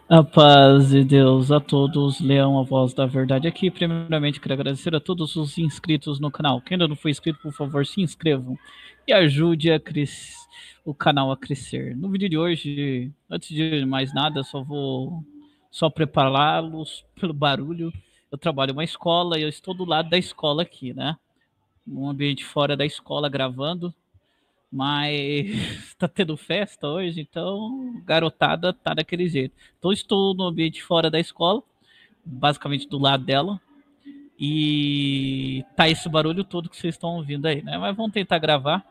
A paz de Deus a todos, Leão, a voz da verdade aqui. Primeiramente, quero agradecer a todos os inscritos no canal. Quem ainda não foi inscrito, por favor, se inscrevam e ajude o canal a crescer. No vídeo de hoje, antes de mais nada, só prepará-los pelo barulho. Eu trabalho em uma escola e eu estou do lado da escola aqui, né? Num ambiente fora da escola gravando. Mas tá tendo festa hoje, então garotada tá daquele jeito. Então estou no ambiente fora da escola, basicamente do lado dela, e tá esse barulho todo que vocês estão ouvindo aí, né? Mas vamos tentar gravar.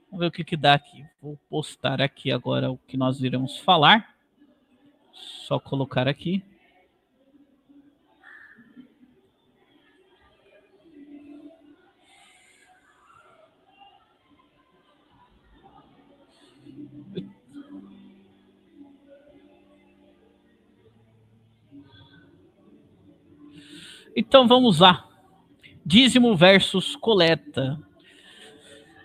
Vamos ver o que que dá aqui. Vou postar aqui agora o que nós iremos falar. Só colocar aqui. Então vamos lá. Dízimo versus coleta.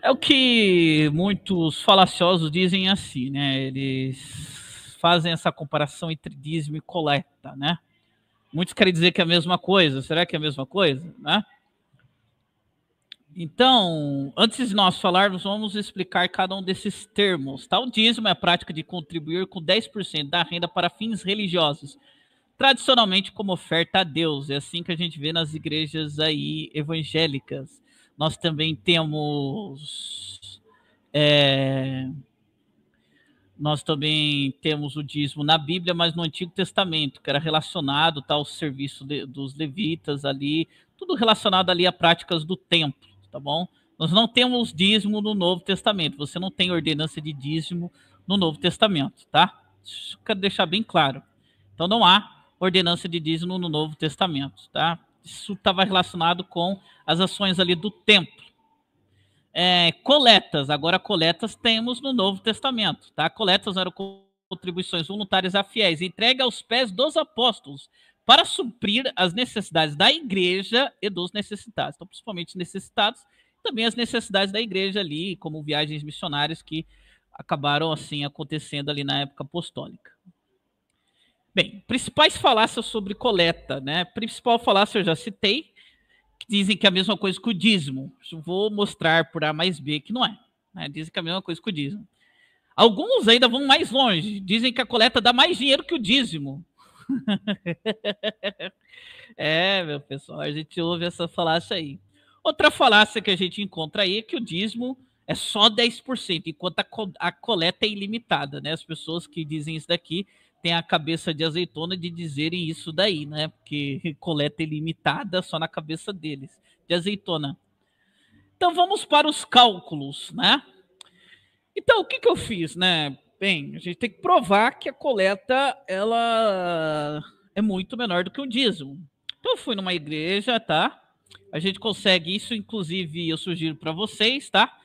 É o que muitos falaciosos dizem assim, né? Eles fazem essa comparação entre dízimo e coleta, né? Muitos querem dizer que é a mesma coisa. Será que é a mesma coisa, né? Então, antes de nós falarmos, vamos explicar cada um desses termos. Tá? O dízimo é a prática de contribuir com 10% da renda para fins religiosos, tradicionalmente como oferta a Deus. É assim que a gente vê nas igrejas aí evangélicas. Nós também temos o dízimo na Bíblia, mas no Antigo Testamento, que era relacionado ao serviço dos levitas ali, tudo relacionado ali a práticas do templo, tá bom? Nós não temos dízimo no Novo Testamento, você não tem ordenança de dízimo no Novo Testamento, tá? Isso eu quero deixar bem claro. Então não há ordenança de dízimo no Novo Testamento, tá? Isso estava relacionado com as ações ali do templo. Coletas, agora coletas temos no Novo Testamento, tá? Coletas eram contribuições voluntárias a fiéis, entregue aos pés dos apóstolos, para suprir as necessidades da igreja e dos necessitados. Então, principalmente necessitados, também as necessidades da igreja ali, como viagens missionárias que acabaram assim acontecendo ali na época apostólica. Bem, principais falácias sobre coleta, né? Principal falácia eu já citei, que dizem que é a mesma coisa que o dízimo. Vou mostrar por A mais B que não é. Né? Dizem que é a mesma coisa que o dízimo. Alguns ainda vão mais longe. Dizem que a coleta dá mais dinheiro que o dízimo. Meu pessoal, a gente ouve essa falácia aí. Outra falácia que a gente encontra aí é que o dízimo é só 10%, enquanto a coleta é ilimitada, né? As pessoas que dizem isso daqui têm a cabeça de azeitona de dizerem isso daí, né? Porque coleta ilimitada só na cabeça deles, de azeitona. Então vamos para os cálculos, né? Então o que eu fiz, né? Bem, a gente tem que provar que a coleta ela é muito menor do que o dízimo. Então eu fui numa igreja, tá? A gente consegue isso, inclusive eu sugiro para vocês, tá?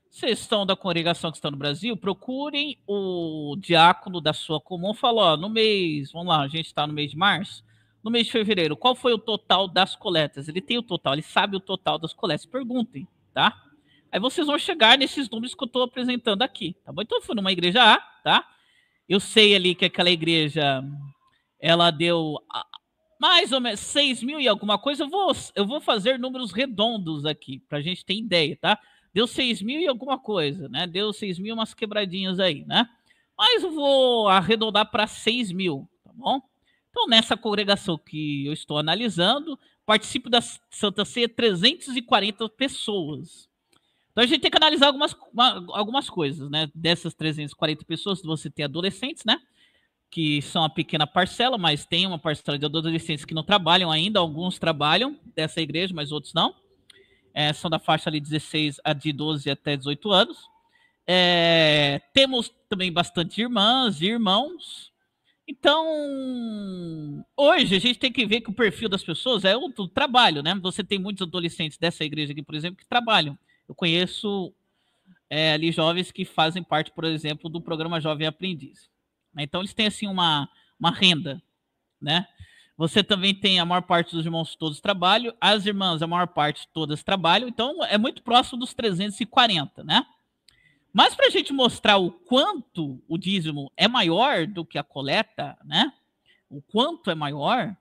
Vocês estão da congregação que está no Brasil, procurem o diácono da sua comum, falou, ó, no mês, vamos lá, a gente está no mês de março, no mês de fevereiro, qual foi o total das coletas? Ele tem o total, ele sabe o total das coletas, perguntem, tá? Aí vocês vão chegar nesses números que eu estou apresentando aqui, tá bom? Então eu fui numa igreja A, tá? Eu sei ali que aquela igreja, ela deu mais ou menos 6 mil e alguma coisa. Eu vou fazer números redondos aqui, pra gente ter ideia, tá? Deu 6 mil e alguma coisa, né? Deu 6 mil umas quebradinhas aí, né? Mas eu vou arredondar para 6 mil, tá bom? Então, nessa congregação que eu estou analisando, participo da Santa Ceia 340 pessoas. Então, a gente tem que analisar algumas coisas, né? Dessas 340 pessoas, você tem adolescentes, né? Que são a pequena parcela, mas tem uma parcela de adolescentes que não trabalham ainda, alguns trabalham dessa igreja, mas outros não. São da faixa ali 16 a de 12 até 18 anos. Temos também bastante irmãs e irmãos. Então, hoje a gente tem que ver que o perfil das pessoas é o trabalho, né? Você tem muitos adolescentes dessa igreja aqui, por exemplo, que trabalham. Eu conheço ali jovens que fazem parte, por exemplo, do programa Jovem Aprendiz. Então, eles têm, assim, uma renda, né? Você também tem a maior parte dos irmãos todos trabalham, as irmãs, a maior parte todas trabalham, então é muito próximo dos 340, né? Mas para a gente mostrar o quanto o dízimo é maior do que a coleta, né? O quanto é maior.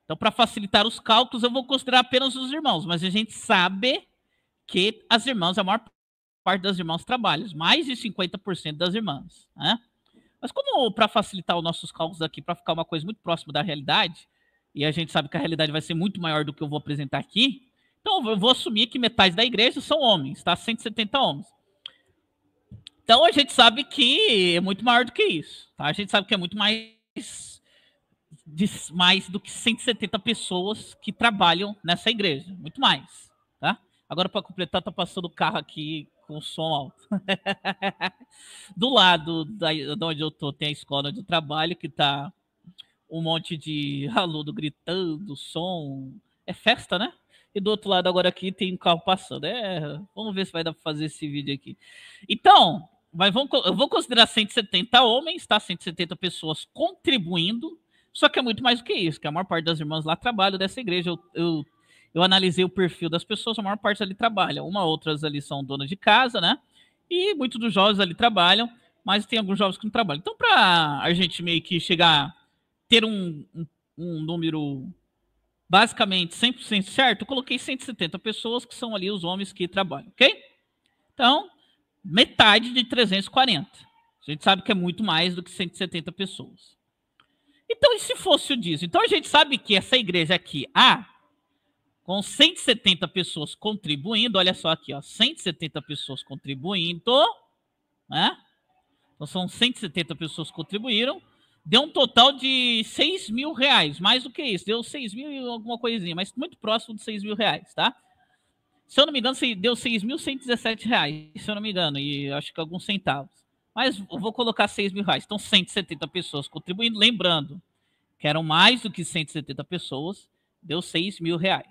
Então, para facilitar os cálculos, eu vou considerar apenas os irmãos. Mas a gente sabe que as irmãs, a maior parte das irmãs trabalham. Mais de 50% das irmãs, né? Mas como para facilitar os nossos cálculos aqui, para ficar uma coisa muito próxima da realidade, e a gente sabe que a realidade vai ser muito maior do que eu vou apresentar aqui, então eu vou assumir que metade da igreja são homens, tá? 170 homens. Então a gente sabe que é muito maior do que isso, tá? A gente sabe que é muito mais do que 170 pessoas que trabalham nessa igreja, muito mais, tá? Agora para completar, tá passando o carro aqui com som alto. Do lado de onde eu tô tem a escola onde eu trabalho, que tá um monte de aluno gritando, som, é festa, né? E do outro lado agora aqui tem um carro passando. Vamos ver se vai dar para fazer esse vídeo aqui. Então, eu vou considerar 170 homens, tá? 170 pessoas contribuindo, só que é muito mais do que isso, que a maior parte das irmãs lá trabalham dessa igreja. Eu analisei o perfil das pessoas, a maior parte ali trabalha. Outras ali são donas de casa, né? E muitos dos jovens ali trabalham, mas tem alguns jovens que não trabalham. Então, para a gente meio que chegar, ter um número basicamente 100% certo, eu coloquei 170 pessoas, que são ali os homens que trabalham, ok? Então, metade de 340. A gente sabe que é muito mais do que 170 pessoas. Então, e se fosse o dízimo? Então, a gente sabe que essa igreja aqui, com 170 pessoas contribuindo, olha só aqui, ó, 170 pessoas contribuindo, né? Então, são 170 pessoas que contribuíram, deu um total de 6 mil reais, mais do que isso, deu 6 mil e alguma coisinha, mas muito próximo de 6 mil reais, tá? Se eu não me engano, deu 6.117 reais, se eu não me engano, e acho que alguns centavos. Mas eu vou colocar 6 mil reais. Então, 170 pessoas contribuindo, lembrando que eram mais do que 170 pessoas, deu 6 mil reais.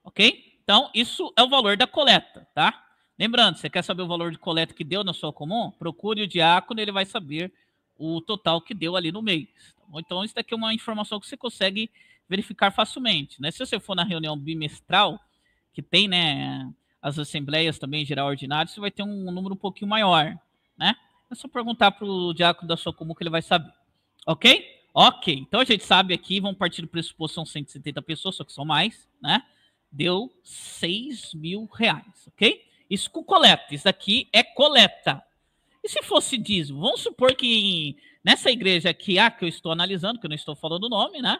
Ok? Então, isso é o valor da coleta, tá? Lembrando, você quer saber o valor de coleta que deu na sua comum? Procure o diácono, ele vai saber o total que deu ali no mês. Tá? Então, isso daqui é uma informação que você consegue verificar facilmente, né? Se você for na reunião bimestral, que tem, né, as assembleias também geral ordinário, você vai ter um número um pouquinho maior, né? É só perguntar para o diácono da sua comum que ele vai saber. Ok? Ok. Então, a gente sabe aqui, vamos partir do pressuposto, são 170 pessoas, só que são mais, né? Deu 6 mil reais, ok? Isso com coleta. Isso aqui é coleta. E se fosse dízimo? Vamos supor que nessa igreja aqui, que eu estou analisando, que eu não estou falando o nome, né?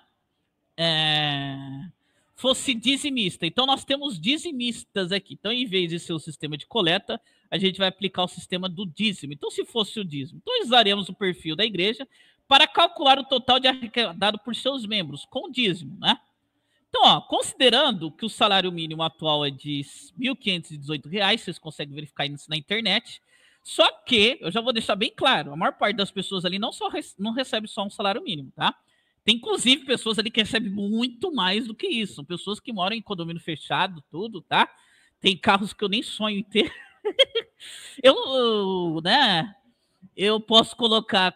Fosse dizimista. Então, nós temos dizimistas aqui. Então, em vez de ser o sistema de coleta, a gente vai aplicar o sistema do dízimo. Então, se fosse o dízimo, então usaremos o perfil da igreja para calcular o total de arrecadado por seus membros com o dízimo, né? Então, ó, considerando que o salário mínimo atual é de R$ 1.518, vocês conseguem verificar isso na internet. Só que, eu já vou deixar bem claro, a maior parte das pessoas ali não recebe só um salário mínimo, tá? Tem, inclusive, pessoas ali que recebem muito mais do que isso. São pessoas que moram em condomínio fechado, tudo, tá? Tem carros que eu nem sonho em ter. Né? Eu posso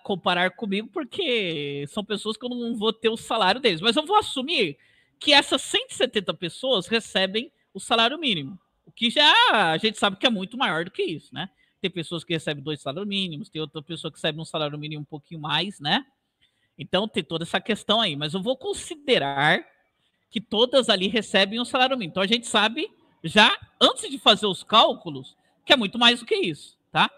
comparar comigo, porque são pessoas que eu não vou ter o salário deles. Mas eu vou assumir que essas 170 pessoas recebem o salário mínimo. O que já a gente sabe que é muito maior do que isso, né? Tem pessoas que recebem 2 salários mínimos, tem outra pessoa que recebe um salário mínimo um pouquinho mais, né? Então tem toda essa questão aí. Mas eu vou considerar que todas ali recebem um salário mínimo. Então a gente sabe, já antes de fazer os cálculos, que é muito mais do que isso, tá?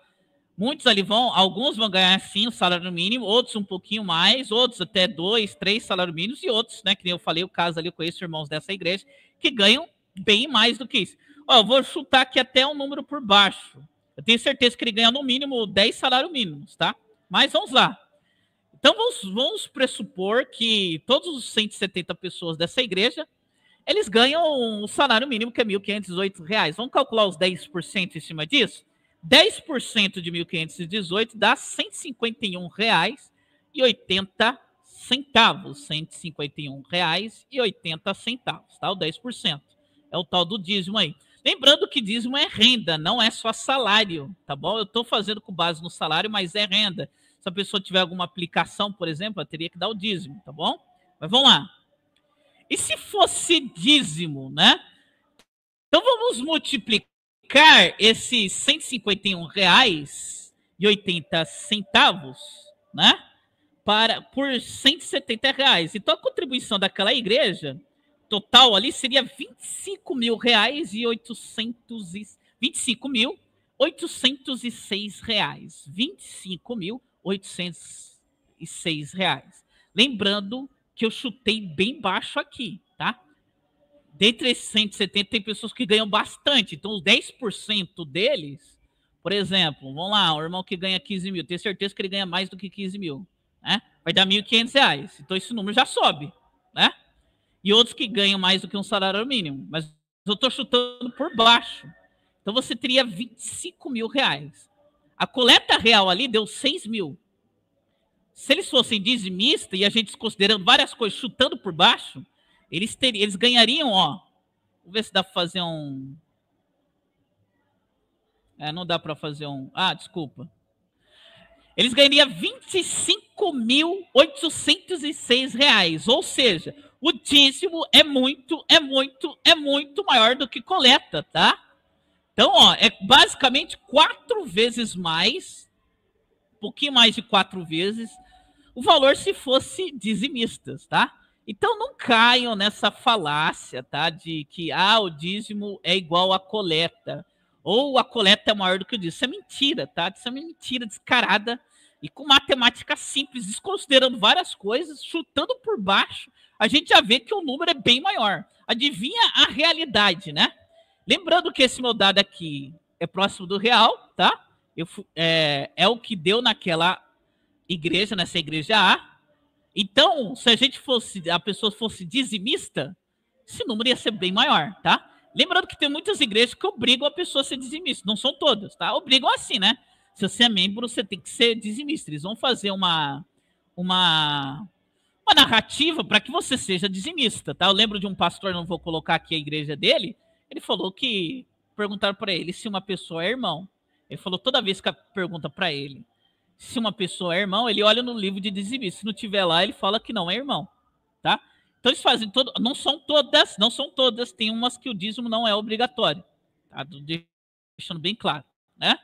Muitos ali alguns vão ganhar sim o salário mínimo, outros um pouquinho mais, outros até 2, 3 salários mínimos, e outros, né, que nem eu falei, o caso ali, eu conheço irmãos dessa igreja, que ganham bem mais do que isso. Ó, eu vou chutar aqui até um número por baixo. Eu tenho certeza que ele ganha no mínimo 10 salários mínimos, tá? Mas vamos lá. Então vamos pressupor que todos os 170 pessoas dessa igreja, eles ganham o salário mínimo, que é R$ 1.518. Vamos calcular os 10% em cima disso? 10% de 1.518 dá R$ 151,80. R$ 151,80, tá? O 10%. É o tal do dízimo aí. Lembrando que dízimo é renda, não é só salário, tá bom? Eu estou fazendo com base no salário, mas é renda. Se a pessoa tiver alguma aplicação, por exemplo, ela teria que dar o dízimo, tá bom? Mas vamos lá. E se fosse dízimo, né? Então vamos multiplicar esses R$ 151,80, né? Por R$ 170. Então a contribuição daquela igreja total ali seria R$ 25.806. R$ 25.806. Lembrando que eu chutei bem baixo aqui, tá? Dentre esses 170 tem pessoas que ganham bastante. Então os 10% deles, por exemplo, vamos lá, o irmão que ganha 15 mil, tenho certeza que ele ganha mais do que 15 mil, né? Vai dar R$ 1.500. Então esse número já sobe, né? E outros que ganham mais do que um salário mínimo. Mas eu estou chutando por baixo. Então você teria R$ 25.000. A coleta real ali deu 6 mil. Se eles fossem dizimistas e a gente considerando várias coisas, chutando por baixo, eles ganhariam, ó. Vamos ver se dá para fazer um. Não dá para fazer um. Desculpa. Eles ganhariam R$ 25.806. Ou seja, o dízimo é muito maior do que coleta, tá? Então, ó, é basicamente 4 vezes mais, um pouquinho mais de 4 vezes, o valor se fosse dizimistas, tá? Então, não caiam nessa falácia, tá? De que, o dízimo é igual à coleta, ou a coleta é maior do que o dízimo. Isso é mentira, tá? Isso é uma mentira descarada, e com matemática simples, desconsiderando várias coisas, chutando por baixo, a gente já vê que o número é bem maior. Adivinha a realidade, né? Lembrando que esse meu dado aqui é próximo do real, tá? É o que deu naquela igreja, nessa igreja A. Então, se a pessoa fosse dizimista, esse número ia ser bem maior, tá? Lembrando que tem muitas igrejas que obrigam a pessoa a ser dizimista. Não são todas, tá? Obrigam assim, né? Se você é membro, você tem que ser dizimista. Eles vão fazer uma narrativa para que você seja dizimista, tá? Eu lembro de um pastor, não vou colocar aqui a igreja dele, ele falou que perguntaram para ele se uma pessoa é irmão. Ele falou toda vez que pergunta para ele se uma pessoa é irmão, ele olha no livro de dizimista. Se não tiver lá, ele fala que não é irmão, tá? Então eles fazem todo, não são todas, tem umas que o dízimo não é obrigatório, tá? Deixando bem claro, né?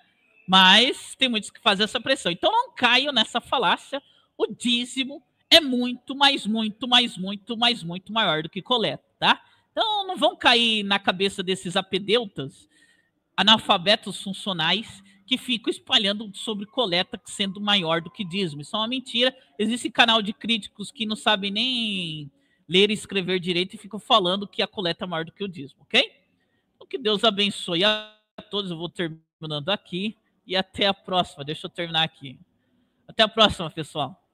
Mas tem muitos que fazem essa pressão. Então não caiam nessa falácia. O dízimo é muito maior do que coleta, tá? Então não vão cair na cabeça desses apedeutas, analfabetos funcionais, que ficam espalhando sobre coleta sendo maior do que dízimo. Isso é uma mentira. Existe canal de críticos que não sabem nem ler e escrever direito e ficam falando que a coleta é maior do que o dízimo, ok? Então que Deus abençoe a todos. Eu vou terminando aqui e até a próxima. Deixa eu terminar aqui. Até a próxima, pessoal.